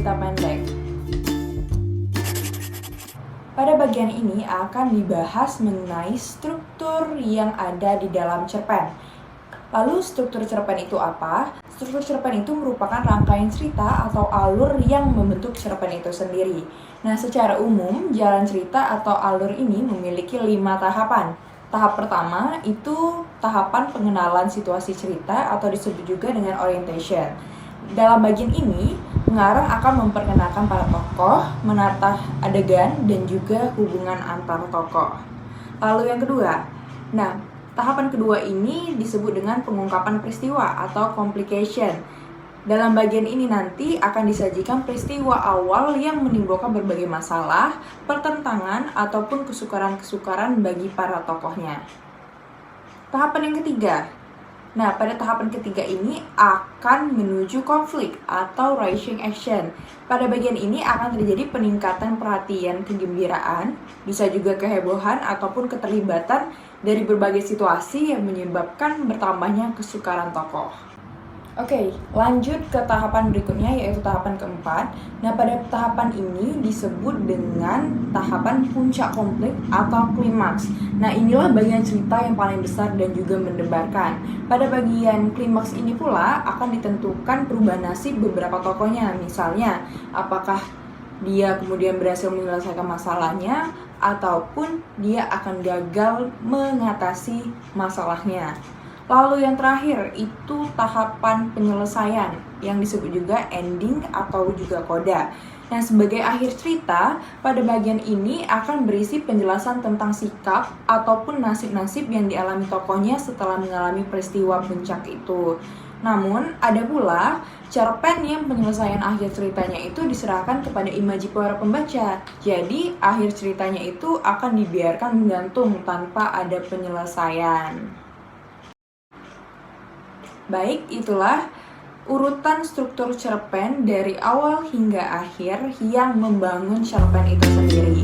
cerita pendek. Pada bagian ini akan dibahas mengenai struktur yang ada di dalam cerpen. Lalu struktur cerpen itu apa? Struktur cerpen itu merupakan rangkaian cerita atau alur yang membentuk cerpen itu sendiri. Nah, secara umum jalan cerita atau alur ini memiliki 5 tahapan. Tahap pertama itu tahapan pengenalan situasi cerita atau disebut juga dengan orientation. Dalam bagian ini, pengarang akan memperkenalkan para tokoh, menata adegan, dan juga hubungan antar tokoh. Lalu yang kedua, tahapan kedua ini disebut dengan pengungkapan peristiwa atau complication. Dalam bagian ini nanti akan disajikan peristiwa awal yang menimbulkan berbagai masalah, pertentangan, ataupun kesukaran-kesukaran bagi para tokohnya. Tahapan yang ketiga. Pada tahapan ketiga ini akan menuju konflik atau rising action. Pada bagian ini akan terjadi peningkatan perhatian, kegembiraan, bisa juga kehebohan ataupun keterlibatan dari berbagai situasi yang menyebabkan bertambahnya kesukaran tokoh. Oke, lanjut ke tahapan berikutnya yaitu tahapan keempat. Pada tahapan ini disebut dengan tahapan puncak konflik atau klimaks. Inilah bagian cerita yang paling besar dan juga mendebarkan. Pada bagian klimaks ini pula akan ditentukan perubahan nasib beberapa tokohnya. Misalnya, apakah dia kemudian berhasil menyelesaikan masalahnya ataupun dia akan gagal mengatasi masalahnya. Lalu yang terakhir itu tahapan penyelesaian yang disebut juga ending atau juga koda. Sebagai akhir cerita, pada bagian ini akan berisi penjelasan tentang sikap ataupun nasib-nasib yang dialami tokohnya setelah mengalami peristiwa puncak itu. Namun, ada pula cerpen yang penyelesaian akhir ceritanya itu diserahkan kepada imaji para pembaca. Jadi, akhir ceritanya itu akan dibiarkan menggantung tanpa ada penyelesaian. Baik, itulah urutan struktur cerpen dari awal hingga akhir yang membangun cerpen itu sendiri.